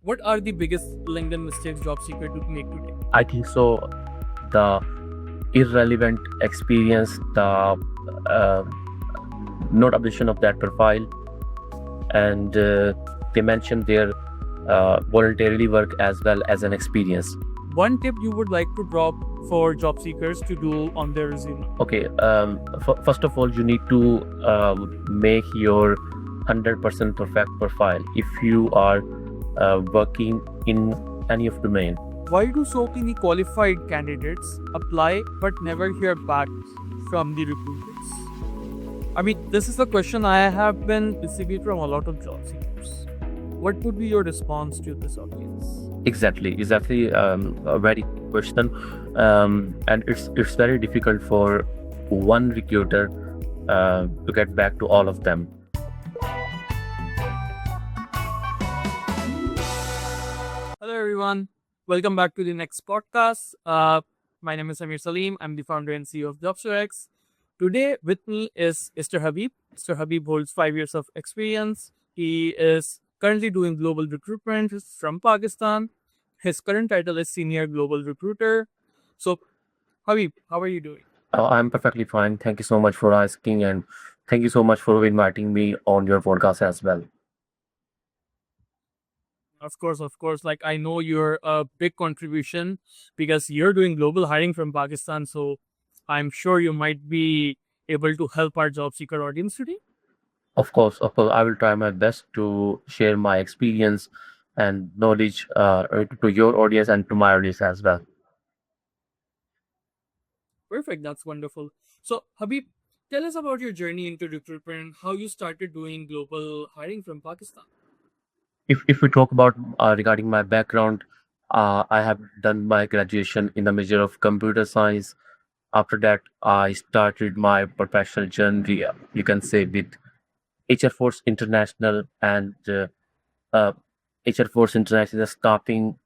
What are the biggest LinkedIn mistakes job seeker to make today? I think so. The irrelevant experience, the not updation of that profile, and they mentioned their voluntarily work as well as an experience. One tip you would like to drop for job seekers to do on their resume? Okay, first of all, you need to make your 100% perfect profile if you are working in any of domain. Why do so many qualified candidates apply but never hear back from the recruiters? I mean, this is a question I have been receiving from a lot of job seekers. What would be your response to this audience? Exactly. A very good question, and it's very difficult for one recruiter to get back to all of them. Hello everyone, welcome back to the next podcast. My name is Amir Salim. I'm the founder and CEO of JobsterX. Today with me is Mr. Habib. Mr. Habib holds 5 years of experience. He is currently doing global recruitment from Pakistan. His current title is Senior Global Recruiter. So, Habib, how are you doing? I'm perfectly fine. Thank you so much for asking, and thank you so much for inviting me on your podcast as well. Of course. Like, I know you're a big contribution because you're doing global hiring from Pakistan. So, I'm sure you might be able to help our job seeker audience today. Of course, I will try my best to share my experience and knowledge to your audience and to my audience as well. Perfect. That's wonderful. So, Habib, tell us about your journey into recruitment, how you started doing global hiring from Pakistan. If we talk about regarding my background, I have done my graduation in the major of computer science. After that, I started my professional journey, you can say, with HR Force International, and uh, HR Force International is a staffing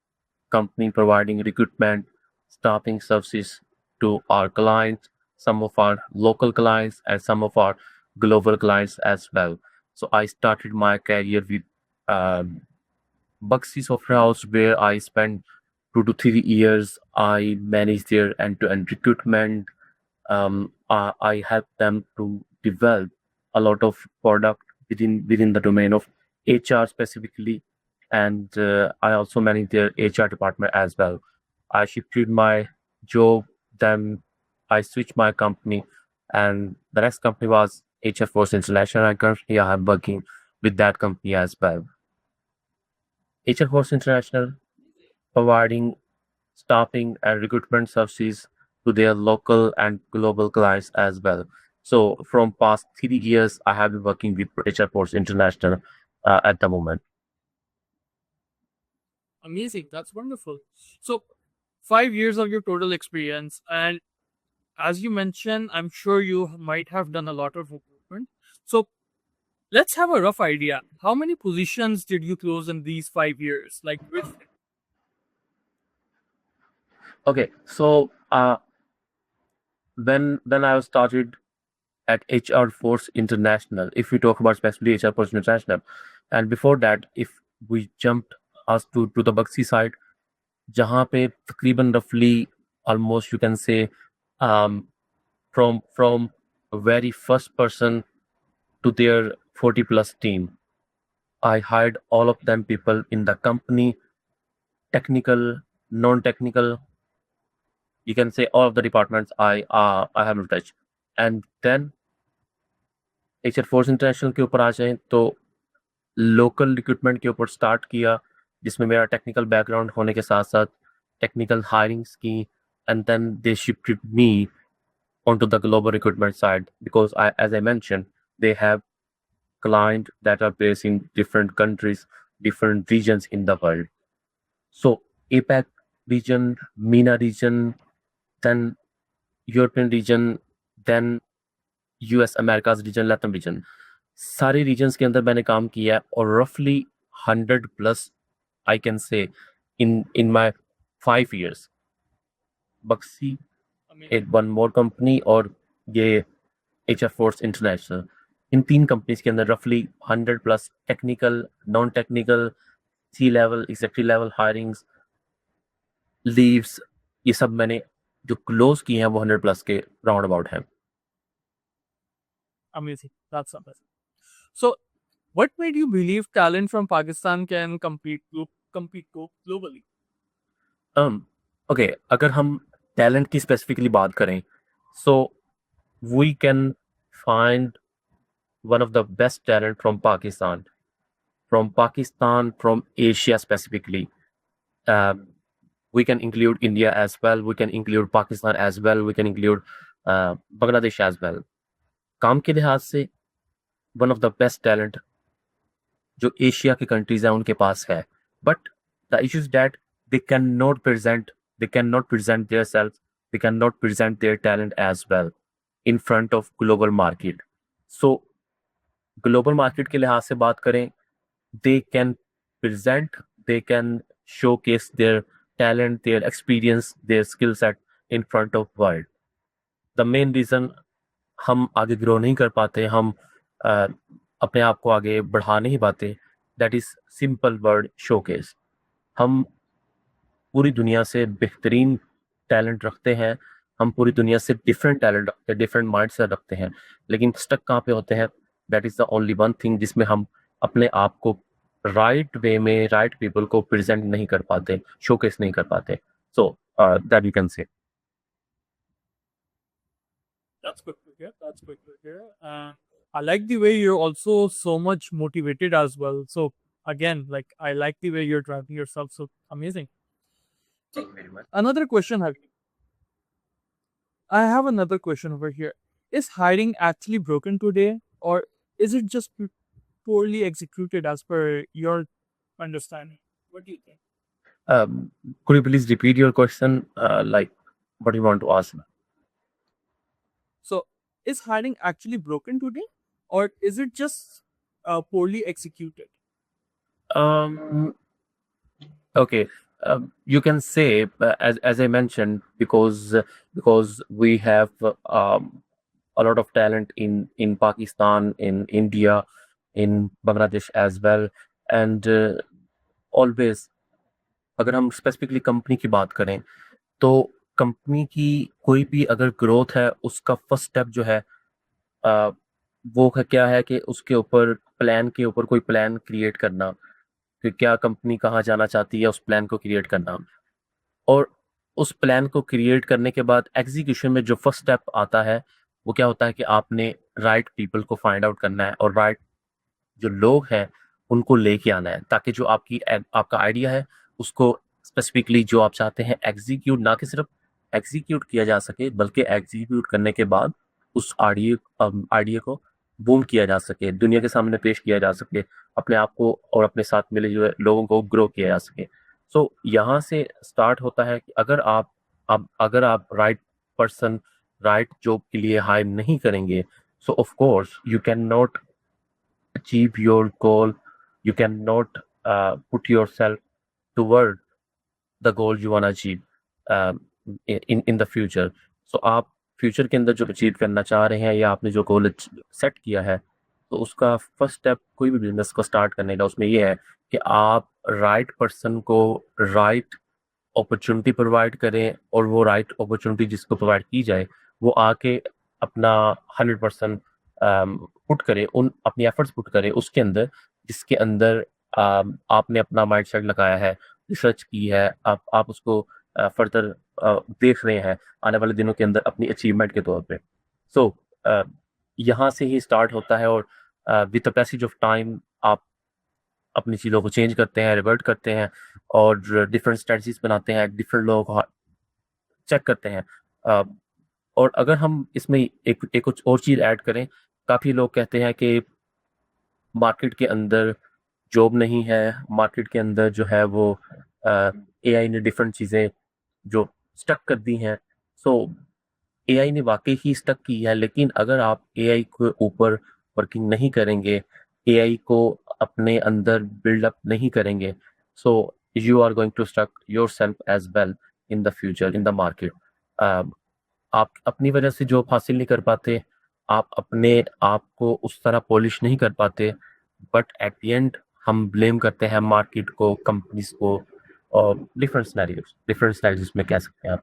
company providing recruitment staffing services to our clients, some of our local clients and some of our global clients as well. So I started my career with um, Buxy Software House, where I spent 2 to 3 years. I managed their end-to-end recruitment. I helped them to develop a lot of product within the domain of HR specifically, and I also manage their HR department as well. I shifted my job, then I switched my company, and the next company was HR Force International. And currently, I am working with that company as well. HR Force International providing staffing and recruitment services to their local and global clients as well. So from past 3 years, I have been working with HR Force International at the moment. Amazing. That's wonderful. So, 5 years of your total experience. And as you mentioned, I'm sure you might have done a lot of recruitment. So, let's have a rough idea. How many positions did you close in these 5 years? Like, which Okay, so when I started at HR Force International, if we talk about specifically HR Force International, and before that, if we jumped us to the Buxy side, जहाँ पे तकरीबन roughly almost you can say from very first person to their 40 plus team, I hired all of them people in the company, technical, non-technical, you can say all of the departments I have touched. And then HR Force International के ऊपर आ जाएं तो local recruitment के ऊपर start किया, जिसमें मेरा technical background होने के साथ साथ टेक्निकल हायरिंग्स की, and then they shifted me onto the global recruitment side because as I mentioned, they have clients that are based in different countries, different regions in the world. So APAC region, MENA region, then European region, then US Americas region, Latin region, सारे regions के अंदर मैंने काम किया है, और roughly 100 plus I can say in my 5 years. Buxy, one more company, और ये HR Force International, इन 3 कंपनीज के अंदर roughly 100 plus technical, non-technical, C level, executive level hirings, leaves, ये सब मैंने जो क्लोज किए हैं वो 100+ के राउंड अबाउट हैं. Amazing. That's amazing. So, what made you believe talent from Pakistan can compete globally? Okay, अगर हम टैलेंट की स्पेसिफिकली बात करें, so we can find one of the best talent from Pakistan, from Asia specifically. Um, we can include India as well. We can include Pakistan as well. We can include Bangladesh as well. काम के लिहाज से one of the best talent जो Asia की countries हैं उनके पास है. But the issue is that they can not present they can not present their self, they can not present their talent as well in front of global market. So global market के लिहाज से बात करें, they can present, they can showcase their talent, their experience, their skill set in front of world. The main reason हम आगे grow नहीं कर पाते, हम अपने आप को आगे बढ़ा नहीं पाते, that is simple word showcase. हम पूरी दुनिया से बेहतरीन टैलेंट रखते हैं, हम पूरी दुनिया से डिफरेंट टैलेंट रखते हैं, डिफरेंट माइंड सेट रखते हैं, लेकिन स्टक कहाँ पे होते हैं? That is the only one thing जिसमें हम अपने आप को राइट वे में राइट पीपल को प्रेजेंट नहीं कर पाते, शोकेस नहीं कर पाते. So that you can say. That's good to hear. That's good to hear. I like the way you're also so much motivated as well. So again, like I like the way you're driving yourself. So amazing. Thank you very much. Another question, Habib. I have another question over here. Is hiring actually broken today, or is it just poorly executed as per your understanding? What do you think? Could you please repeat your question? Like, what do you want to ask? So, is hiring actually broken today, or is it just poorly executed? Um, okay, you can say, as I mentioned, because we have a lot of talent in Pakistan, in India, in Bangladesh as well, and always अगर हम specifically company की बात करें, तो company की कोई भी अगर ग्रोथ है, उसका फर्स्ट स्टेप जो है अ, वो क्या है कि उसके ऊपर प्लान के ऊपर कोई प्लान क्रिएट करना, कि क्या कंपनी कहाँ जाना चाहती है, उस प्लान को क्रिएट करना. और उस प्लान को क्रिएट करने के बाद एग्जीक्यूशन में जो फर्स्ट स्टेप आता है, वो क्या होता है कि आपने राइट पीपल को फाइंड आउट करना है और राइट जो लोग हैं उनको लेके आना है, ताकि जो आपका आइडिया है उसको स्पेसिफिकली जो आप चाहते हैं एग्जीक्यूट, ना कि सिर्फ एग्जीक्यूट किया जा सके, बल्कि एग्जीक्यूट करने के बाद उस आइडिया को बूम किया जा सके, दुनिया के सामने पेश किया जा सके, अपने आप को और अपने साथ मिले जुले लोगों को ग्रो किया जा सके. सो यहाँ से स्टार्ट होता है कि अगर आप राइट पर्सन राइट जॉब के लिए हायर नहीं करेंगे, सो of course you can not achieve your goal, you cannot put yourself toward the goal you want to achieve uh, in the future. So आप फ्यूचर के अंदर जो अचीव करना चाह रहे हैं या आपने जो गोल सेट किया है, तो उसका फर्स्ट स्टेप कोई भी बिजनेस को स्टार्ट करने का उसमें ये है कि आप राइट पर्सन को राइट अपॉर्चुनिटी प्रोवाइड करें, और वो राइट अपॉर्चुनिटी जिसको प्रोवाइड की जाए वो आके अपना 100% पुट करे, उन अपनी एफर्ट्स पुट करे उसके अंदर जिसके अंदर आपने अपना माइंड सेट लगाया है, रिसर्च की है, आप उसको फर्दर देख रहे हैं आने वाले दिनों के अंदर अपनी अचीवमेंट के तौर पे. सो यहाँ से ही स्टार्ट होता है, और with the passage of time आप अपनी चीज़ों को चेंज करते हैं, रिवर्ट करते हैं, और डिफरेंट स्ट्रेटजीज बनाते हैं, डिफरेंट लोगों को चेक करते हैं. अ, और अगर हम इसमें एक कुछ और चीज़ ऐड करें, काफ़ी लोग कहते हैं कि मार्केट के अंदर जॉब नहीं है, मार्केट के अंदर जो है वो एआई ने डिफरेंट चीज़ें जो स्टक कर दी हैं. सो एआई ने वाकई ही स्टक की है, लेकिन अगर आप एआई के ऊपर वर्किंग नहीं करेंगे, एआई को अपने अंदर बिल्डअप नहीं करेंगे, so you are going to stuck your self as well in the future in the market. आप अपनी वजह से जॉब हासिल नहीं कर पाते, आप अपने आप को उस तरह पॉलिश नहीं कर पाते, बट एट द एंड हम ब्लेम करते हैं मार्केट को, कंपनीज को, और डिफरेंट सिनेरियोज में कह सकते हैं आप।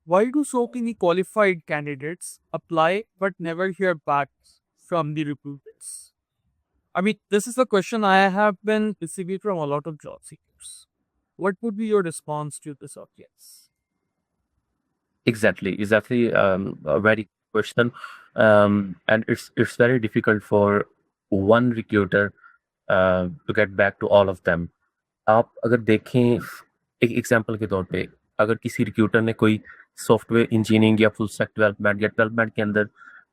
Why do so many qualified candidates apply but never hear back from the recruiters? I mean, this is a question I have been receiving from a lot of job seekers. What would be your response to this audience? Exactly, a very question, and it's very difficult for one recruiter to get back to all of them. आप अगर देखें एक example के तौर पे, अगर किसी recruiter ने कोई सॉफ्टवेयर इंजीनियरिंग या फुल स्टैक डेवलपमेंट या डेवलपमेंट के अंदर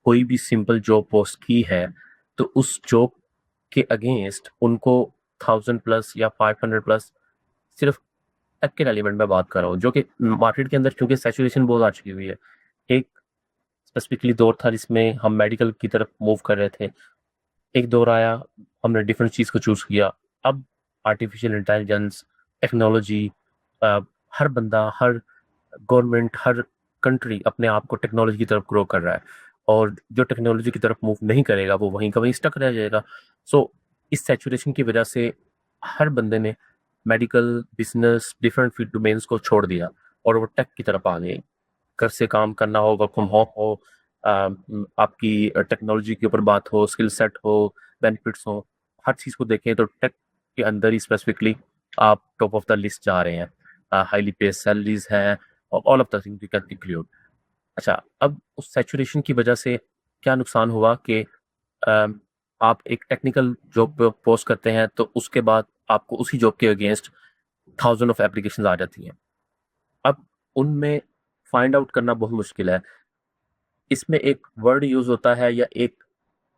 कोई भी सिंपल जॉब पोस्ट की है, तो उस जॉब के अगेंस्ट उनको 1000+ या 500+, सिर्फ टेक के एलिमेंट में बात कर रहा हूँ, जो कि मार्केट के अंदर क्योंकि सैचुरेशन बहुत आ चुकी हुई है। एक स्पेसिफिकली दौर था जिसमें हम मेडिकल की तरफ मूव कर रहे थे, एक दौर आया, हमने डिफरेंट चीज़ को चूज़ किया। अब आर्टिफिशियल इंटेलिजेंस, टेक्नोलॉजी, हर बंदा, हर गवर्नमेंट, हर कंट्री अपने आप को टेक्नोलॉजी की तरफ ग्रो कर रहा है, और जो टेक्नोलॉजी की तरफ मूव नहीं करेगा वो वहीं का वहीं स्टक रह जाएगा। सो इस सैचुरेशन की वजह से हर बंदे ने medical, business, different field domains को छोड़ दिया और वो टेक की तरफ आ गए। घर से काम करना हो, वर्क फ्रॉम होम हो, आपकी टेक्नोलॉजी के ऊपर बात हो, स्किल सेट हो, बेनिफिट्स हो, हर चीज़ को देखें तो टेक के अंदर ही स्पेसिफिकली आप टॉप ऑफ द लिस्ट जा रहे हैं। हाईली पे सैलरीज हैं और all of the thing you can include. अच्छा, अब उस सैचुरेशन की वजह से क्या नुकसान हुआ कि आप एक टेक्निकल जॉब पे पोस्ट करते हैं तो उसके बाद आपको उसी जॉब के अगेंस्ट थाउजेंड ऑफ एप्लीकेशन आ जाती हैं। अब उनमें फाइंड आउट करना बहुत मुश्किल है। इसमें एक वर्ड यूज होता है या एक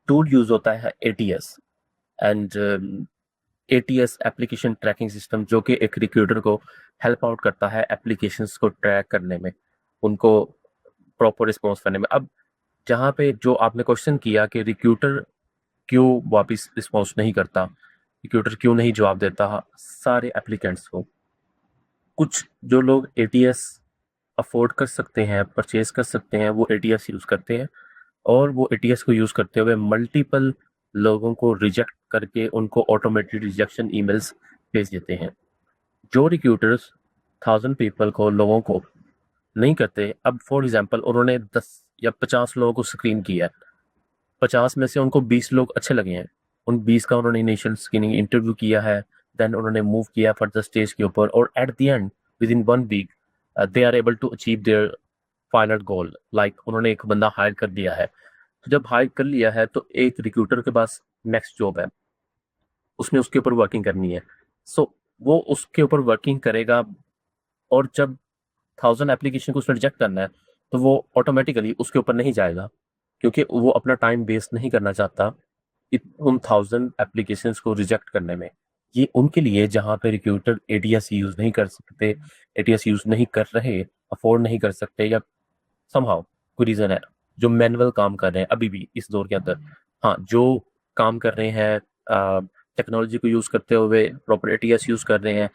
टूल यूज होता है, ATS. And ATS application tracking system, जो कि एक रिक्रूटर को हेल्प आउट करता है एप्लीकेशंस को ट्रैक करने में, उनको प्रॉपर रिस्पॉन्स करने में। अब जहाँ पे जो आपने क्वेश्चन किया कि रिक्रूटर क्यों वापस रिस्पॉन्स नहीं करता, रिक्रूटर क्यों नहीं जवाब देता सारे एप्लीकेंट्स को, कुछ जो लोग एटीएस अफोर्ड कर सकते हैं, परचेज कर सकते हैं, वो एटीएस यूज़ करते हैं, और वो एटीएस को यूज़ करते हुए मल्टीपल लोगों को रिजेक्ट करके उनको ऑटोमेटेड रिजेक्शन ईमेल्स भेज देते हैं। जो रिक्रूटर्स 1000 पीपल को, लोगों को नहीं करते, अब फॉर एग्जांपल उन्होंने 10 या 50 लोगों को स्क्रीन किया है, 50 में से उनको 20 लोग अच्छे लगे हैं, उन 20 का उन्होंने इनिशियल स्क्रीनिंग इंटरव्यू किया है, देन उन्होंने मूव किया फर्दर स्टेज के ऊपर, और at the end within 1 week they are able to achieve their final goal. Like उन्होंने एक बंदा हायर कर लिया है। तो जब हायर कर लिया है तो एक रिक्रूटर के पास नेक्स्ट जॉब है, उसने उसके ऊपर वर्किंग करनी है। सो वो उसके ऊपर वर्किंग करेगा, और जब 1000 एप्लीकेशन को उसने रिजेक्ट करना है तो वो ऑटोमेटिकली उसके ऊपर नहीं जाएगा, क्योंकि वो अपना टाइम वेस्ट नहीं करना चाहता उन 1000 एप्लीकेशन को रिजेक्ट करने में। ये उनके लिए जहाँ पे रिक्रूटर एटीएस यूज नहीं कर सकते, एटीएस यूज नहीं कर रहे, अफोर्ड नहीं कर सकते, या समहाउ कोई रीजन है, जो मैनुअल काम कर रहे हैं अभी भी इस दौर के अंदर, हाँ, जो काम कर रहे हैं टेक्नोलॉजी को यूज करते हुए, प्रॉपर एटीएस यूज कर रहे हैं,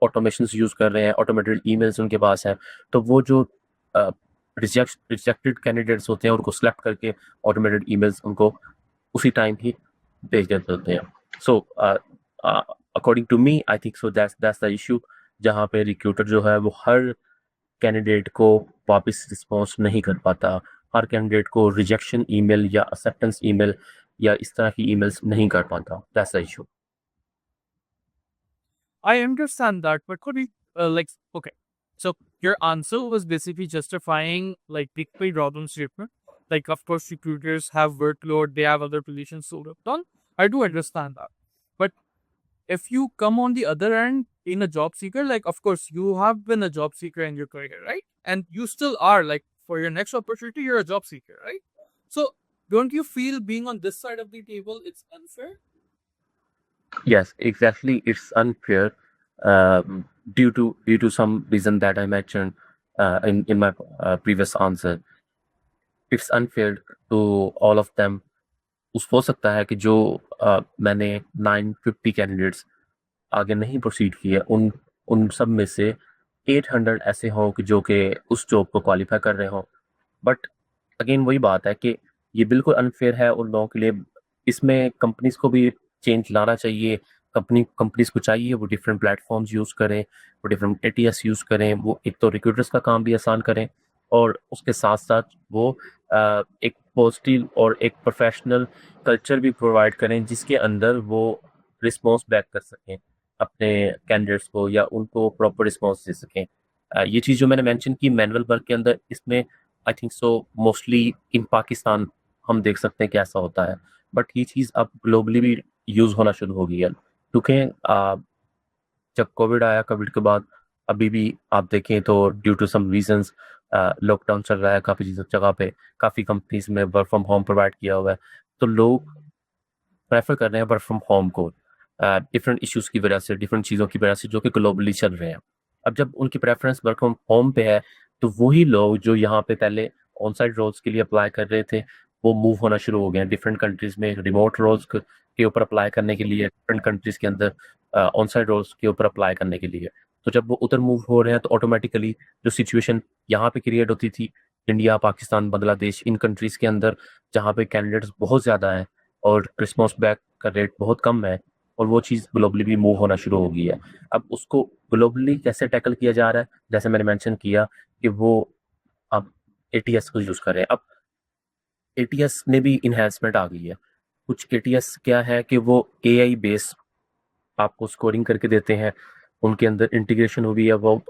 ऑटोमेशन यूज कर रहे हैं, ऑटोमेटेड ईमेल्स उनके पास है, तो वो जो रिजेक्टेड कैंडिडेट्स होते हैं उनको सेलेक्ट करके ऑटोमेटेड ईमेल्स उनको उसी टाइम ही भेज देते होते हैं। So according to me, I think so that's the issue, जहाँ पे रिक्रूटर जो है वो हर कैंडिडेट को वापस रिस्पॉन्स नहीं कर पाता, हर कैंडिडेट को रिजेक्शन ईमेल या एक्सेप्टेंस ईमेल या इस तरह की ईमेल्स नहीं कर पाता। That's the issue. I understand that, but could we, okay. So your answer was basically justifying like big pay problem statement. Like, of course, recruiters have workload, they have other positions to work on. I do understand that. But if you come on the other end in a job seeker, like, of course, you have been a job seeker in your career, right? And you still are, like, for your next opportunity, you're a job seeker, right? So don't you feel being on this side of the table, it's unfair? Yes, exactly. It's unfair due to some reason that I mentioned in my previous answer. It's unfair to all of them. उस हो सकता है कि जो मैंने 950 candidates आगे नहीं proceed किए, उन उन सब में से 800 ऐसे हों कि जो कि उस जॉब को क्वालिफाई कर रहे हों। बट अगेन वही बात है कि ये बिल्कुल अनफेयर है उन लोगों के लिए। इसमें कंपनीज को भी चेंज लाना चाहिए। कंपनीज को चाहिए वो डिफरेंट प्लेटफॉर्म्स यूज़ करें, वो डिफरेंट एटीएस यूज़ करें, वो एक तो रिक्रूटर्स का काम भी आसान करें और उसके साथ साथ वो एक पॉजिटिव और एक प्रोफेशनल कल्चर भी प्रोवाइड करें जिसके अंदर वो रिस्पॉन्स बैक कर सकें अपने कैंडिडेट्स को या उनको प्रॉपर रिस्पॉन्स दे सकें। ये चीज़ जो मैंने मेंशन की मैनुअल वर्क के अंदर, इसमें आई think so mostly in Pakistan हम देख सकते हैं कि ऐसा होता है, बट ये चीज़ अब ग्लोबली भी यूज़ होना शुरू हो गई है क्योंकि जब कोविड आया, कोविड के बाद अभी भी आप देखें तो due to some reasons lockdown चल रहा है काफ़ी जगह पे, काफ़ी कंपनीज में वर्क फ्रॉम होम प्रोवाइड किया हुआ है, तो लोग प्रेफर कर रहे हैं वर्क फ्रॉम होम को डिफरेंट इश्यूज की वजह से, डिफरेंट चीज़ों की वजह से जो कि ग्लोबली चल रहे हैं। अब जब उनकी प्रेफरेंस वर्क फ्रॉम होम पे है तो वही लोग जो यहाँ पे पहले ऑन साइट रोल्स के लिए अप्लाई कर रहे थे वो मूव होना शुरू हो गए हैं डिफरेंट कंट्रीज में रिमोट रोल्स के ऊपर अप्लाई करने के लिए, डिफरेंट कंट्रीज के अंदर ऑन साइट रोल्स के ऊपर अप्लाई करने के लिए। तो जब वो उधर मूव हो रहे हैं तो ऑटोमेटिकली जो सिचुएशन यहाँ पे क्रिएट होती थी इंडिया, पाकिस्तान, बांग्लादेश, इन कंट्रीज के अंदर जहाँ पे कैंडिडेट्स बहुत ज़्यादा हैं और रिस्पॉन्स बैक का रेट बहुत कम है, और वो चीज़ ग्लोबली भी मूव होना शुरू हो गई है। अब उसको ग्लोबली कैसे टैकल किया जा रहा है, जैसे मैंने मेंशन किया कि वो अब एटीएस को यूज़ करें। अब एटीएस में भी इन्हेंसमेंट आ गई है। कुछ एटीएस क्या है कि वो एआई बेस आपको स्कोरिंग करके देते हैं, उनके अंदर इंटीग्रेशन हुई है, वो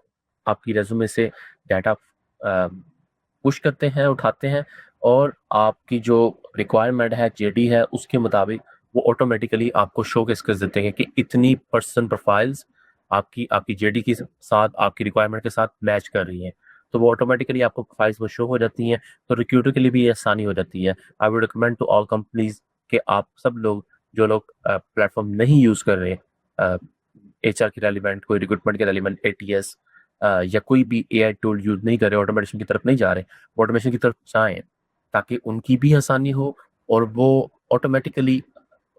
आपकी रेज्यूमे से डाटा पुश करते हैं, उठाते हैं, और आपकी जो रिक्वायरमेंट है, जेडी है, उसके मुताबिक वो ऑटोमेटिकली आपको शोकेस कर देते हैं कि इतनी पर्सन प्रोफाइल्स आपकी आपकी जेडी के साथ, आपकी रिक्वायरमेंट के साथ मैच कर रही हैं। तो वो ऑटोमेटिकली आपको प्रोफाइल्स वो शो हो जाती हैं, तो रिक्रूटर के लिए भी ये आसानी हो जाती है। I would recommend to all companies कि आप सब लोग जो लोग प्लेटफॉर्म नहीं यूज़ कर रहे, एचआर के रेलिवेंट, कोई रिक्रूटमेंट के रेलिवेंट एटीएस या कोई भी एआई टूल यूज नहीं कर रहे, ऑटोमेशन की तरफ नहीं जा रहे, वो ऑटोमेशन की तरफ जाएं ताकि उनकी भी आसानी हो और वो ऑटोमेटिकली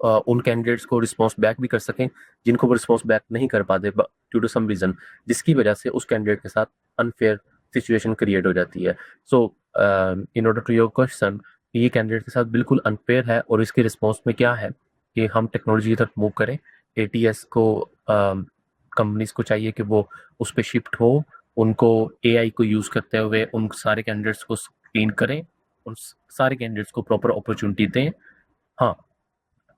उन कैंडिडेट्स को रिस्पॉन्स बैक भी कर सकें जिनको वो रिस्पॉन्स बैक नहीं कर पाते ड्यू टू सम रीजन, जिसकी वजह से उस कैंडिडेट के साथ अनफेयर सिचुएशन क्रिएट हो जाती है। So in order to your question, ये कैंडिडेट के साथ बिल्कुल अनफेयर है, और इसके रिस्पॉन्स में क्या है कि हम टेक्नोलॉजी की तरफ मूव करें। एटीएस को कंपनीज को चाहिए कि वो उस पर शिफ्ट हो, उनको एआई को यूज़ करते हुए उन सारे कैंडिडेट्स को स्क्रीन करें, उन सारे कैंडिडेट्स को प्रॉपर अपॉर्चुनिटी दें। हाँ,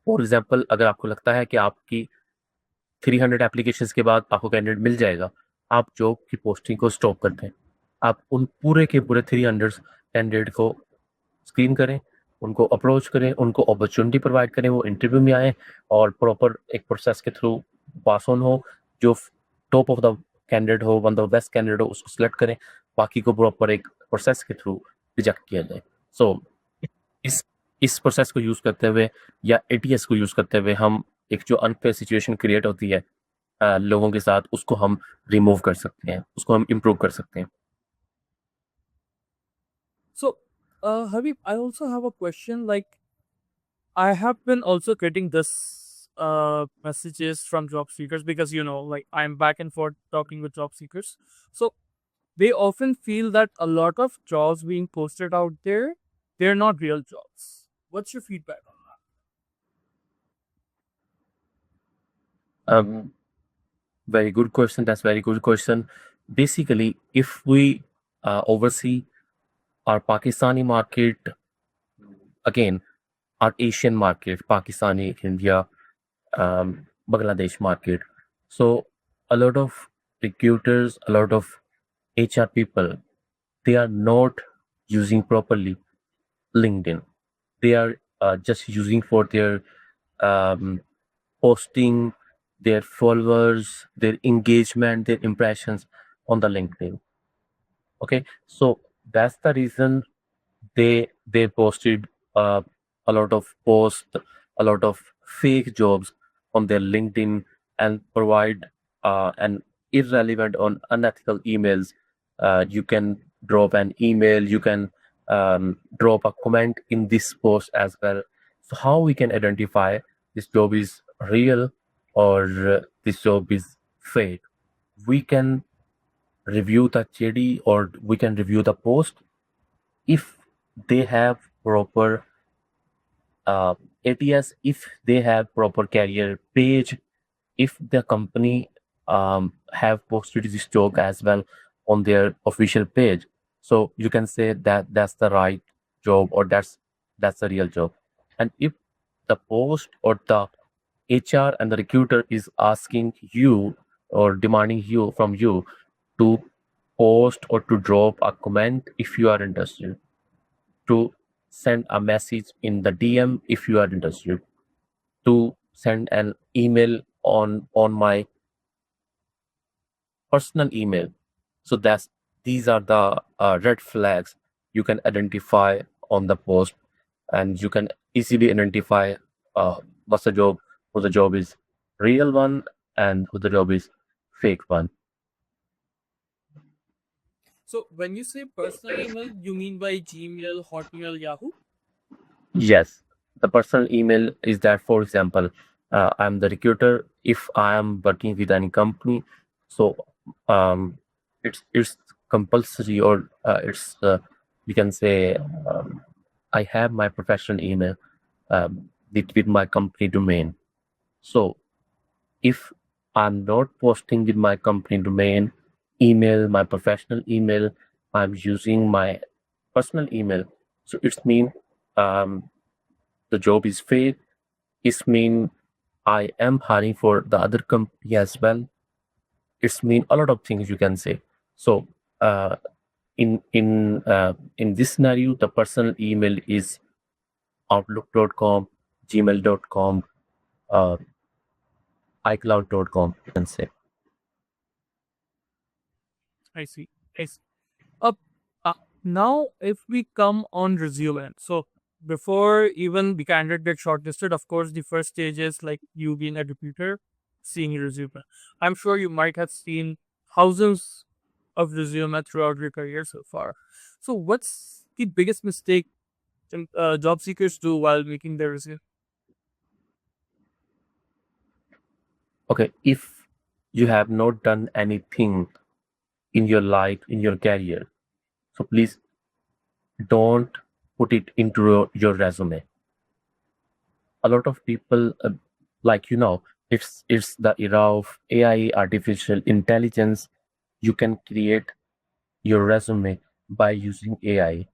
फॉर एग्जाम्पल अगर आपको लगता है कि आपकी 300 एप्लीकेशंस के बाद आपको कैंडिडेट मिल जाएगा, आप जॉब की पोस्टिंग को स्टॉप कर दें। आप उन पूरे के पूरे 300 कैंडिडेट को स्क्रीन करें, उनको अप्रोच करें, उनको अपॉर्चुनिटी प्रोवाइड करें, वो इंटरव्यू में आए और प्रॉपर एक प्रोसेस के थ्रू पास ऑन हो, जो टॉप ऑफ द कैंडिडेट हो, वन द बेस्ट कैंडिडेट हो, उसको सिलेक्ट करें, बाकी को प्रॉपर एक प्रोसेस के थ्रू रिजेक्ट किया जाए। सो इस इस प्रोसेस को यूज़ करते हुए या एटीएस को यूज़ करते हुए हम एक जो अनफेयर सिचुएशन क्रिएट होती है लोगों के साथ, उसको हम रिमूव कर सकते हैं, उसको हम इम्प्रूव कर सकते हैं। So, Habib, I also have a question. Like, I have been also getting this messages from job seekers because like I'm back and forth talking with job seekers. So they often feel that a lot of jobs being posted out there, they're not real jobs. What's your feedback on Um, Very good question. That's very good question. Basically, if we oversee our Pakistani market, again, our Asian market, Pakistani, India, Bangladesh market. So a lot of recruiters, a lot of HR people, they are not using properly LinkedIn. They are just using for their um, posting, their followers, their engagement, their impressions on the LinkedIn. Okay, so that's the reason they posted uh, a lot of posts, a lot of fake jobs on their LinkedIn, and provide an irrelevant or unethical emails. You can drop an email, you can drop a comment in this post as well. So how we can identify this job is real or this job is fake? We can review the JD or we can review the post. If they have proper ATS, if they have proper career page, if the company have posted this job as well on their official page, so you can say that that's the right job, or that's the real job. And if the post or the HR and the recruiter is asking you or demanding you from you to post or to drop a comment if you are interested, to send a message in the DM if you are interested, to send an email on my personal email. So that's these are the red flags you can identify on the post, and you can easily identify what's the job, who the job is real one, and who the job is fake one. So when you say personal email, you mean by Gmail, Hotmail, Yahoo? Yes, the personal email is that, for example, I'm the recruiter. If I am working with any company, so um, it's compulsory, or it's we can say I have my professional email with my company domain. So if I'm not posting with my company domain email, my professional email, I'm using my personal email. So it's mean um, the job is fake. It's mean I am hiring for the other company as well. It's mean a lot of things you can say. So uh, in this scenario, the personal email is outlook.com, gmail.com, uh, icloud.com. You can say. I see. I see. Uh, uh, Now, if we come on resume, so before even the candidate gets shortlisted, of course, the first stage is like you being a recruiter, seeing your resume. I'm sure you might have seen thousands of resume throughout your career so far. So, what's the biggest mistake job seekers do while making their resume? Okay, if you have not done anything in your life, in your career, so please don't put it into your resume. A lot of people, like it's the era of AI, artificial intelligence. You can create your resume by using AI.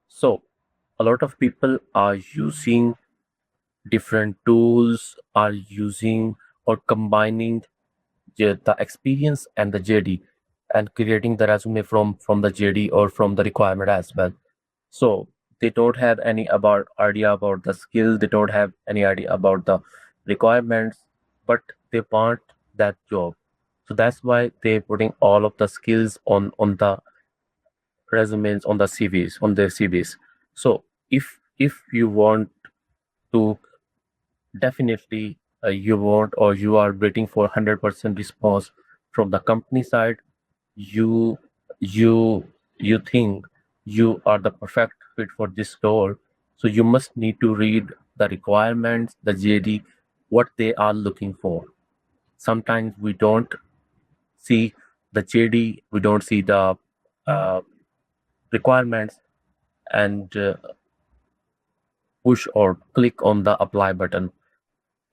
So a lot of people are using different tools, are using or combining the experience and the JD, and creating the resume from the JD or from the requirement as well. So they don't have any about idea about the skill, they don't have any idea about the requirements, but they want that job. So that's why they're putting all of the skills on the resumes, on the CVs, on their CVs. So if you want to, definitely you want, or you are waiting for 100% response from the company side, you you you think you are the perfect fit for this role, so you must need to read the requirements, the JD, what they are looking for. Sometimes we don't see the JD, we don't see the uh, requirements, and push or click on the apply button,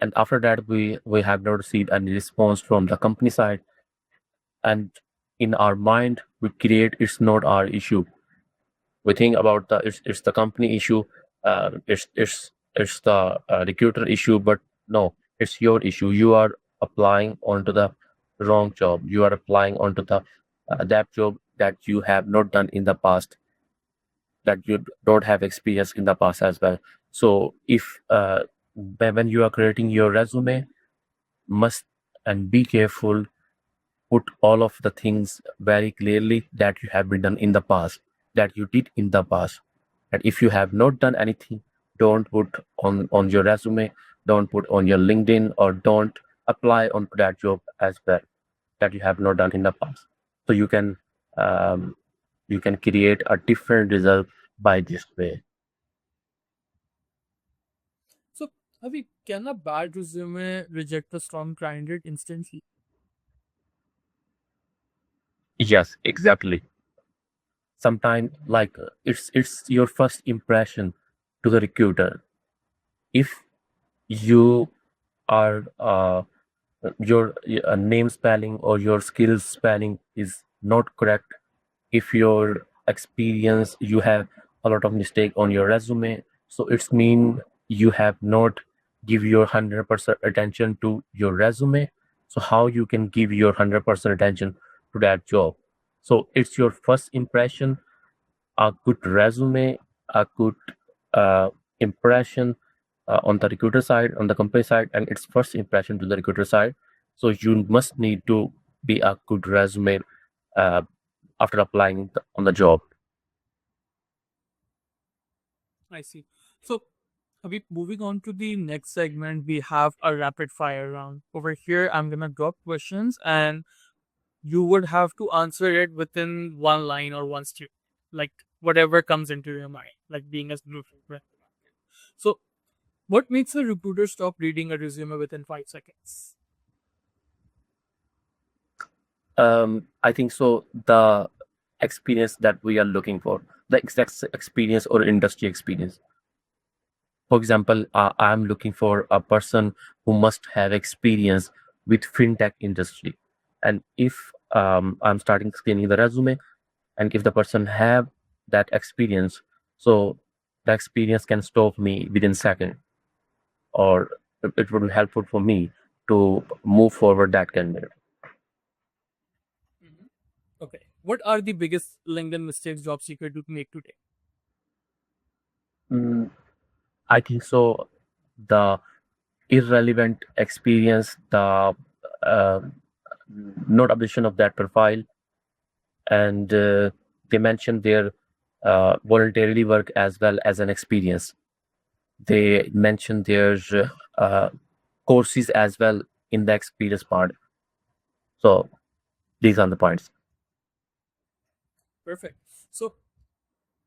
and after that we have not received any response from the company side, and in our mind we create it's not our issue. We think about the it's the company issue, it's the recruiter issue, but no, it's your issue. You are applying onto the wrong job. You are applying onto the that job that you have not done in the past, that you don't have experience in the past as well. So if when you are creating your resume, must and be careful, put all of the things very clearly that you have been done in the past, that you did in the past. And if you have not done anything, don't put on your resume, don't put on your LinkedIn, or don't apply on that job as well that you have not done in the past. So um, you can create a different result by this way. So, Avi, can a bad resume reject a strong candidate instantly? Yes, exactly. Sometimes, like it's your first impression to the recruiter. If you are your name spelling or your skills spelling is not correct, if your experience you have a lot of mistake on your resume, so it's mean you have not give your 100% attention to your resume. So how you can give your 100% attention to that job? So it's your first impression, a good resume, a good uh, impression on the recruiter side, on the company side, and its first impression to the recruiter side. So you must need to be a good resume uh, after applying on the job. I see. So, Habib, moving on to the next segment, we have a rapid fire round. Over here, I'm gonna drop questions, and you would have to answer it within one line or one statement, like whatever comes into your mind, like being as neutral. Right? So, what makes a recruiter stop reading a resume within 5 seconds? I think so. The experience that we are looking for, the exact experience or industry experience. For example, I'm looking for a person who must have experience with fintech industry, and if I'm starting screening the resume, and if the person have that experience, so the experience can stop me within second, or it would be helpful for me to move forward that candidate. Mhm. Okay. What are the biggest LinkedIn mistakes job seeker do make today? Mm, I think so. The irrelevant experience, the uh, not updation of that profile, and they mentioned their voluntarily work as well as an experience. They mentioned their uh, courses as well in the experience part. So these are the points. Perfect. So,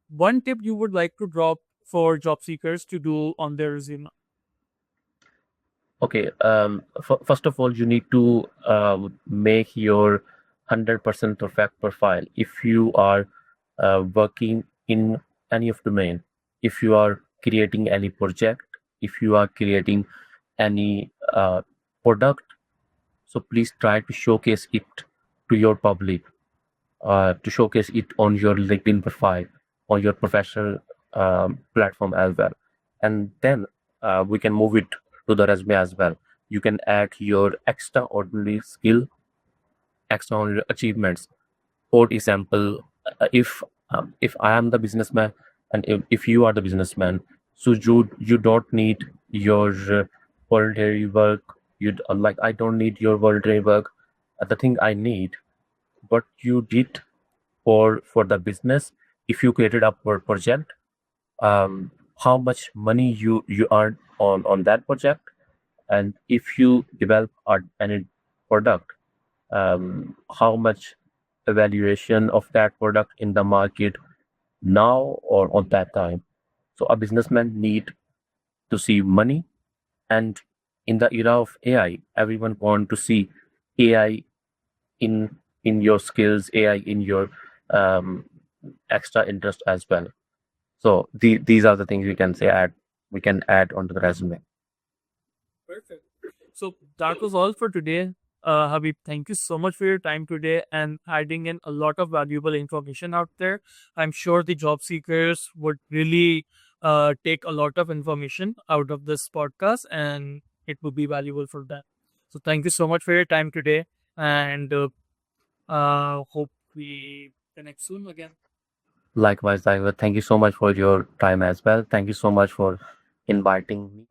one tip you would like to drop for job seekers to do on their resume? Okay. First of all, you need to make your 100% perfect profile. If you are working in any of domain, if you are creating any project, if you are creating any product, so please try to showcase it to your public, to showcase it on your LinkedIn profile, on your professional platform as well. And then we can move it to the resume as well. You can add your extraordinary skill, extraordinary achievements. For example, if I am the businessman and if you are the businessman, so you don't need your voluntary work. You like I don't need your voluntary work. The thing I need, what you did for the business, if you created a project, how much money you earn on that project, and if you develop any product, how much evaluation of that product in the market now or on that time. So a businessman need to see money, and in the era of AI, everyone want to see AI in your skills, AI in your um, extra interest as well. So these are the things we can add onto the resume. Perfect. So that was all for today. Habib, thank you so much for your time today and adding in a lot of valuable information out there. I'm sure the job seekers would really take a lot of information out of this podcast and it would be valuable for them. So thank you so much for your time today and hope we connect soon again. Likewise, Diver, thank you so much for your time as well. Thank you so much for inviting me.